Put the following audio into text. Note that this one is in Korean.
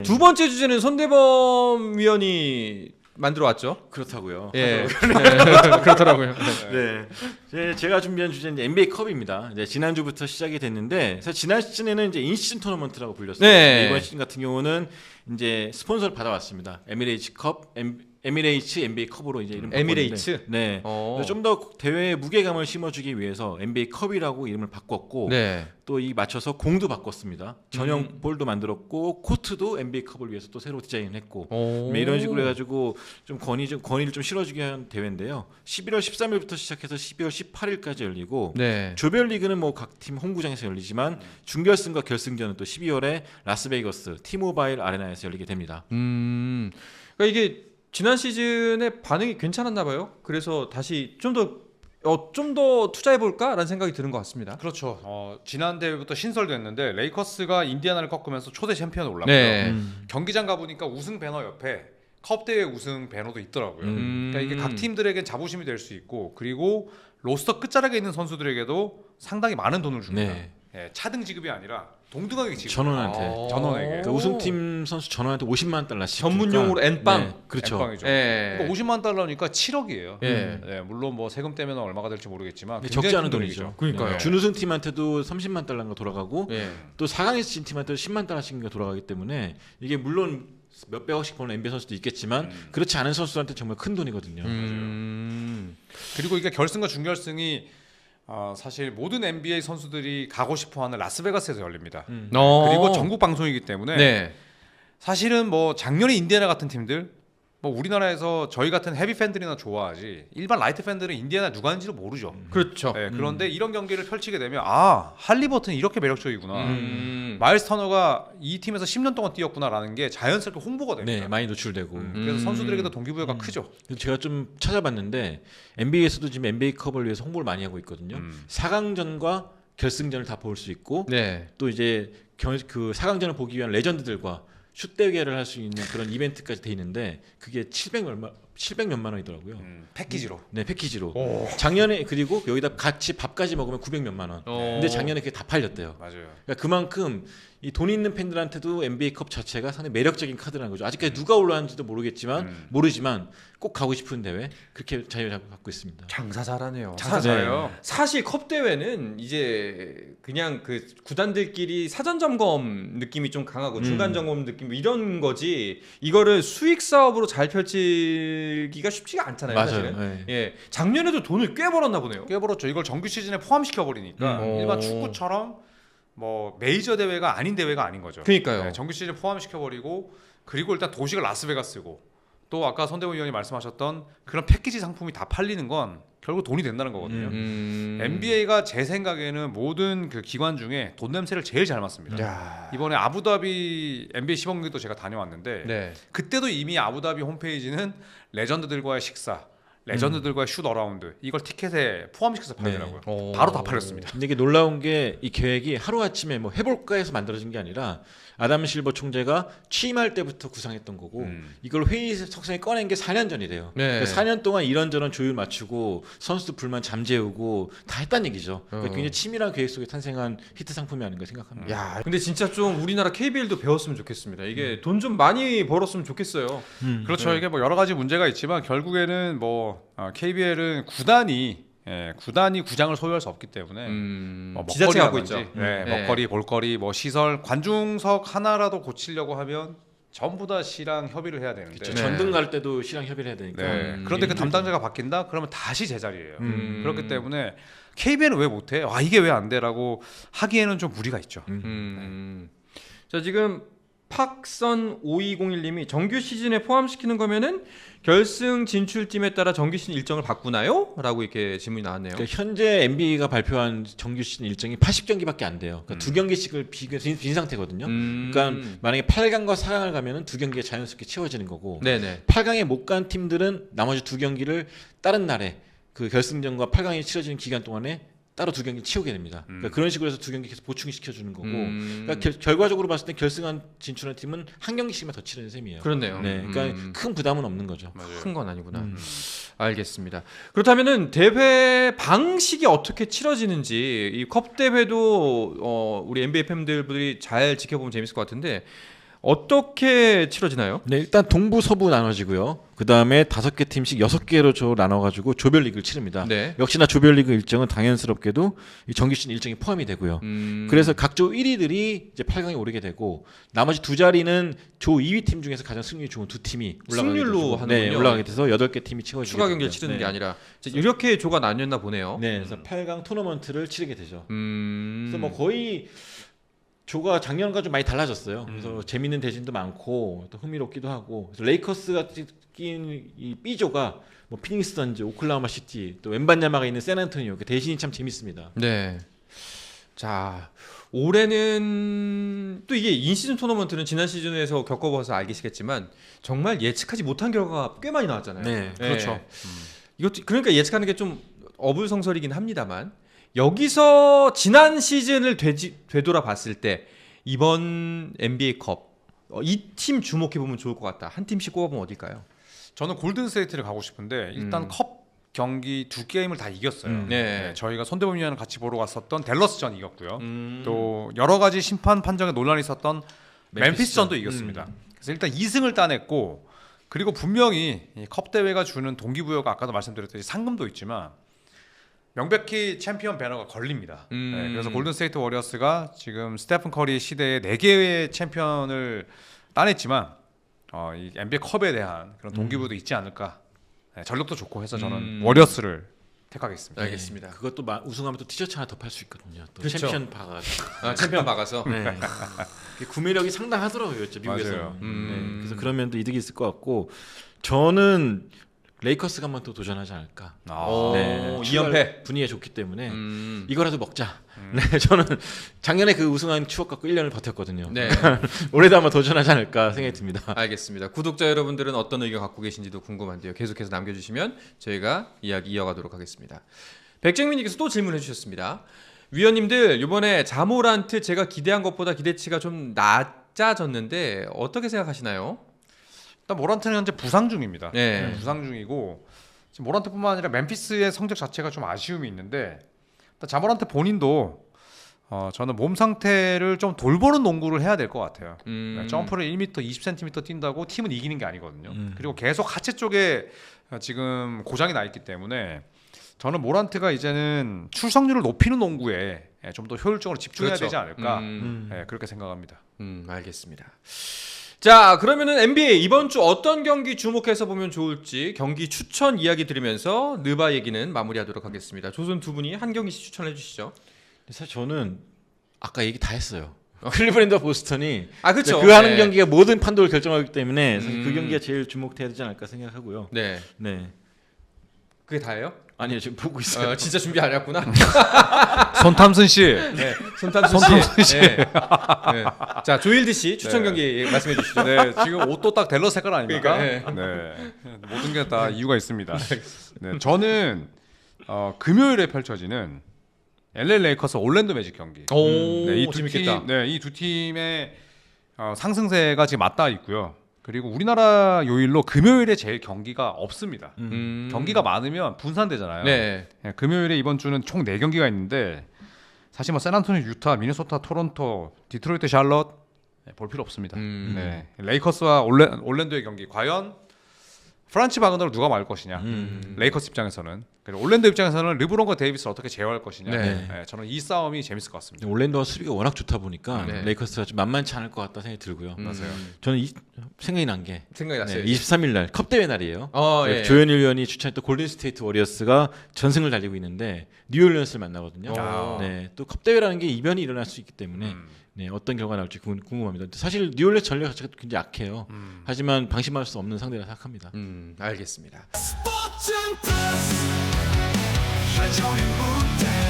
두 번째 주제는 손대범 위원이 만들어 왔죠. 그렇다고요. 예, 그렇더라고요. 네, 제가 준비한 주제는 이제 NBA 컵입니다. 이제 지난주부터 시작이 됐는데 사실 지난 시즌에는 이제 인시즌 토너먼트라고 불렸어요. 네. 이번 시즌 같은 경우는 이제 스폰서를 받아왔습니다. 에미레이츠 컵, 에미레이츠 NBA 컵으로 이제 이름 바꿨는데, 에미레이츠. 네. 좀 더 대회에 무게감을 심어주기 위해서 NBA 컵이라고 이름을 바꿨고 네. 또 이 맞춰서 공도 바꿨습니다. 전용 볼도 만들었고 코트도 NBA 컵을 위해서 또 새로 디자인했고 이런 식으로 해가지고 좀 권위를 좀 실어주기 위한 대회인데요. 11월 13일부터 시작해서 12월 18일까지 열리고 네. 조별리그는 뭐 각 팀 홈구장에서 열리지만 준결승과 결승전은 또 12월에 라스베이거스 티모바일 아레나에서 열리게 됩니다. 그러니까 이게 지난 시즌에 반응이 괜찮았나 봐요. 그래서 다시 좀 더 투자해볼까라는 생각이 드는 것 같습니다. 그렇죠. 지난 대회부터 신설됐는데 레이커스가 인디애나를 꺾으면서 초대 챔피언에 올랐고요. 네. 경기장 가보니까 우승 배너 옆에 컵 대회 우승 배너도 있더라고요. 그러니까 이게 각 팀들에겐 자부심이 될 수 있고 그리고 로스터 끝자락에 있는 선수들에게도 상당히 많은 돈을 줍니다. 네. 예, 차등 지급이 아니라 동등하게 지급. 전원한테. 전원에게. 그러니까 우승팀 선수 전원한테 50만 달러씩 전문용어로 N빵. 네, 그렇죠. 엠빵이죠. 예. 그러니까 50만 달러니까 7억이에요. 예. 물론 뭐 세금 떼면 얼마가 될지 모르겠지만 적지 굉장히 않은 큰 돈이죠. 그러니까요. 네. 준우승 팀한테도 30만 달러가 돌아가고 예. 또 4강에서 진 팀한테도 10만 달러씩 돌아가기 때문에 이게 물론 몇백억씩 버는 NBA 선수도 있겠지만 그렇지 않은 선수들한테 정말 큰 돈이거든요. 그리고 이게 결승과 준결승이 사실 모든 NBA 선수들이 가고 싶어하는 라스베가스에서 열립니다. 그리고 전국 방송이기 때문에 네. 사실은 뭐 작년에 인디애나 같은 팀들 뭐 우리나라에서 저희 같은 헤비 팬들이나 좋아하지 일반 라이트 팬들은 인디애나 누가 하는지도 모르죠. 그렇죠. 네, 그런데 이런 경기를 펼치게 되면 할리버튼이 이렇게 매력적이구나. 마일스 터너가 이 팀에서 10년 동안 뛰었구나라는 게 자연스럽게 홍보가 됩니다. 네, 많이 노출되고. 그래서 선수들에게도 동기부여가 크죠. 제가 좀 찾아봤는데 NBA에서도 지금 NBA 컵을 위해서 홍보를 많이 하고 있거든요. 4강전과 결승전을 다 볼 수 있고 네. 또 이제 그 4강전을 보기 위한 레전드들과 슛 대결을 할 수 있는 그런 이벤트까지 돼 있는데 그게 700몇만 원이더라고요. 패키지로. 네, 패키지로. 작년에 그리고 여기다 같이 밥까지 먹으면 900몇만 원. 근데 작년에 그게 다 팔렸대요. 맞아요. 그러니까 그만큼 이 돈 있는 팬들한테도 NBA 컵 자체가 상당히 매력적인 카드라는 거죠. 아직까지 누가 올라왔는지도 모르지만 꼭 가고 싶은 대회 그렇게 자리를 갖고 있습니다. 장사 잘하네요. 장사 잘해요. 사실 컵 대회는 이제 그냥 그 구단들끼리 사전 점검 느낌이 좀 강하고 중간 점검 느낌 이런 거지. 이거를 수익 사업으로 잘 펼치기가 쉽지가 않잖아요. 맞아요. 사실은. 네. 예. 작년에도 돈을 꽤 벌었나 보네요. 꽤 벌었죠. 이걸 정규 시즌에 포함시켜 버리니까 일반 축구처럼 뭐 메이저 대회가 아닌 대회가 아닌 거죠. 그러니까요. 네, 정규 시즌 포함시켜 버리고 그리고 일단 도시가 라스베가스고 또 아까 손대범 위원이 말씀하셨던 그런 패키지 상품이 다 팔리는 건 결국 돈이 된다는 거거든요. NBA가 제 생각에는 모든 그 기관 중에 돈 냄새를 제일 잘 맡습니다. 야. 이번에 아부다비 NBA 시범 경기도 제가 다녀왔는데 네. 그때도 이미 아부다비 홈페이지는 레전드들과의 식사, 레전드들과의 슛 어라운드 이걸 티켓에 포함시켜서 팔더라고요. 네. 바로 다 팔렸습니다. 근데 이게 놀라운 게 이 계획이 하루아침에 뭐 해볼까 해서 만들어진 게 아니라 아담 실버 총재가 취임할 때부터 구상했던 거고 이걸 회의 석상에 꺼낸 게 4년 전이래요. 네. 그러니까 4년 동안 이런저런 조율 맞추고 선수들 불만 잠재우고 다 했다는 얘기죠. 그러니까 굉장히 치밀한 계획 속에 탄생한 히트 상품이 아닌가 생각합니다. 야, 근데 진짜 좀 우리나라 KBL도 배웠으면 좋겠습니다. 이게 돈 좀 많이 벌었으면 좋겠어요. 그렇죠. 이게 뭐 여러 가지 문제가 있지만 결국에는 뭐 KBL은 구단이 구장을 소유할 수 없기 때문에 뭐 지자체가 하고 먹거리라든지, 있죠. 네, 먹거리, 볼거리, 뭐 시설, 관중석 하나라도 고치려고 하면 전부 다 시랑 협의를 해야 되는데. 그렇죠. 전등 갈 때도 시랑 협의를 해야 되니까. 그런데 그 담당자가 바뀐다? 그러면 다시 제자리예요. 그렇기 때문에 KBL은 왜 못해? 이게 왜 안 돼라고 하기에는 좀 무리가 있죠. 자, 지금 팍선 5201님이 정규 시즌에 포함시키는 거면은 결승 진출팀에 따라 정규 시즌 일정을 바꾸나요? 라고 이렇게 질문이 나왔네요. 그러니까 현재 NBA가 발표한 정규 시즌 일정이 80경기밖에 안 돼요. 그러니까 2경기씩을 빈 상태거든요. 그러니까 만약에 8강과 4강을 가면은 2경기가 자연스럽게 채워지는 거고 네네. 8강에 못 간 팀들은 나머지 2경기를 다른 날에 그 결승전과 8강이 치러지는 기간 동안에 따로 2경기 치우게 됩니다. 그러니까 그런 식으로 해서 2경기 계속 보충시켜 주는 거고, 그러니까 결과적으로 봤을 때 결승한 진출한 팀은 한 경기씩만 더 치르는 셈이에요. 그렇네요. 네, 그러니까 큰 부담은 없는 거죠. 큰 건 아니구나. 알겠습니다. 그렇다면은 대회 방식이 어떻게 치러지는지 이 컵 대회도 우리 NBA 팬들이 잘 지켜보면 재밌을 것 같은데 어떻게 치러지나요? 네, 일단 동부 서부 나눠지고요. 그 다음에 5개 팀씩 6개로 나눠가지고 조별리그를 치릅니다. 네. 역시나 조별리그 일정은 당연스럽게도 이 정규 시즌 일정이 포함이 되고요. 그래서 각 조 1위들이 이제 8강에 오르게 되고 나머지 두 자리는 조 2위 팀 중에서 가장 승률이 좋은 두 팀이 올라가게 승률로 되고, 하는군요. 네, 올라가게 돼서 8개 팀이 치러지게 추가 경기를 됩니다. 치르는 네. 게 아니라 이렇게 조가 나뉘었나 보네요. 네, 그래서 8강 토너먼트를 치르게 되죠. 그래서 뭐 음. 거의 조가 작년과 좀 많이 달라졌어요. 그래서 재밌는 대진도 많고 또 흥미롭기도 하고. 그래서 레이커스가 낀 이 B조가 뭐 피닉스 선즈, 오클라호마 시티, 또 웬반야마가 있는 샌안토니오. 그 대진이 참 재밌습니다. 네. 자, 올해는 또 이게 인시즌 토너먼트는 지난 시즌에서 겪어봐서 알겠겠지만 정말 예측하지 못한 결과가 꽤 많이 나왔잖아요. 네, 그렇죠. 이것도 그러니까 예측하는 게 좀 어불성설이긴 합니다만 여기서 지난 시즌을 되돌아 봤을 때 이번 NBA 컵 이 팀 주목해 보면 좋을 것 같다. 한 팀씩 꼽아보면 어딜까요? 저는 골든스테이트를 가고 싶은데 일단 컵 경기 2게임을 다 이겼어요. 네. 저희가 손대범 위원을 같이 보러 갔었던 댈러스전 이겼고요. 음. 또 여러 가지 심판 판정에 논란이 있었던 멤피스전도 이겼습니다. 그래서 일단 2승을 따냈고 그리고 분명히 이 컵 대회가 주는 동기부여가 아까도 말씀드렸듯이 상금도 있지만 명백히 챔피언 배너가 걸립니다. 네, 그래서 골든스테이트 워리어스가 지금 스테픈 커리 시대에 4개의 챔피언을 따냈지만 이 NBA 컵에 대한 그런 동기부여도 있지 않을까. 네, 전력도 좋고 해서 저는 워리어스를 택하겠습니다. 알겠습니다. 네, 그것도 우승하면 또 티셔츠 하나 더 팔 수 있거든요. 또 그렇죠. 챔피언 박아가지고. 아, 챔피언 박아서. 네. 구매력이 상당하더라고요, 미국에서. 맞아요. 네, 그래서 그런 면도 이득이 있을 것 같고 저는 레이커스가 한번 또 도전하지 않을까. 오, 네, 2연패. 분위기가 좋기 때문에 이거라도 먹자. 네, 저는 작년에 그 우승한 추억 갖고 1년을 버텼거든요. 네. 올해도 한번 도전하지 않을까 생각이 듭니다. 알겠습니다. 구독자 여러분들은 어떤 의견 갖고 계신지도 궁금한데요. 계속해서 남겨주시면 저희가 이야기 이어가도록 하겠습니다. 백정민님께서 또 질문해 주셨습니다. 위원님들 이번에 자모란트 제가 기대한 것보다 기대치가 좀 낮아졌는데 어떻게 생각하시나요? 일단 모란트는 현재 부상 중입니다. 네. 부상 중이고 지금 모란트뿐만 아니라 멤피스의 성적 자체가 좀 아쉬움이 있는데 일단 자모란트 본인도 저는 몸 상태를 좀 돌보는 농구를 해야 될 것 같아요. 점프를 1m 20cm 뛴다고 팀은 이기는 게 아니거든요. 그리고 계속 하체 쪽에 지금 고장이 나 있기 때문에 저는 모란트가 이제는 출석률을 높이는 농구에 좀 더 효율적으로 집중해야 그렇죠. 되지 않을까 그렇게 생각합니다. 알겠습니다. 자, 그러면은 NBA 이번 주 어떤 경기 주목해서 보면 좋을지 경기 추천 이야기 들으면서 느바 얘기는 마무리하도록 하겠습니다. 조선 두 분이 한 경기씩 추천해 주시죠. 사실 저는 아까 얘기 다 했어요. 클리브랜드와 보스턴이 아, 그렇죠. 그 하는 네. 경기가 모든 판도를 결정하기 때문에 사실 그 경기가 제일 주목돼야 되지 않을까 생각하고요. 네. 네. 그게 다예요? 아니요, 지금 보고 있어요. 진짜 준비 안 해왔구나. 손탐슨 씨. 네, 손탐수 씨. 네. 네. 자, 조일드 씨 추천 경기 말씀해 주시죠. 네, 지금 옷도 딱 댈러 색깔 아닙니까? 그러니까, 네, 모든 게 다 이유가 있습니다. 네, 저는 금요일에 펼쳐지는 LA 레이커스 올랜도 매직 경기. 오, 네, 이 두 재밌겠다. 팀, 네, 이 두 팀의 상승세가 지금 맞닿아 있고요. 그리고 우리나라 요일로 금요일에 제일 경기가 없습니다. 경기가 많으면 분산되잖아요. 네. 네, 금요일에 이번 주는 총 4경기가 있는데 사실 뭐 샌안토니오, 유타, 미네소타, 토론토, 디트로이트, 샬럿 볼 필요 없습니다. 네, 레이커스와 올랜도의 경기 과연 프란치 바그너를 누가 막을 것이냐. 레이커스 입장에서는 그리고 올랜도 입장에서는 르브론과 데이비스를 어떻게 제어할 것이냐. 네. 네, 저는 이 싸움이 재밌을 것 같습니다. 올랜도가 수비가 워낙 좋다 보니까 네. 레이커스가 좀 만만치 않을 것 같다 생각이 들고요. 맞아요. 저는 생각이 난 게 생각이 났어요. 23일 날 컵 대회 날이에요. 예. 조현일 위원이 추천했던 골든스테이트 워리어스가 전승을 달리고 있는데 뉴올리언스를 만나거든요. 네, 또 컵 대회라는 게 이변이 일어날 수 있기 때문에 네, 어떤 결과가 나올지 궁금합니다. 사실 뉴올리언스 전력 자체가 굉장히 약해요. 하지만 방심할 수 없는 상대라 생각합니다. 알겠습니다. 스포츠 플러스 한정의 무대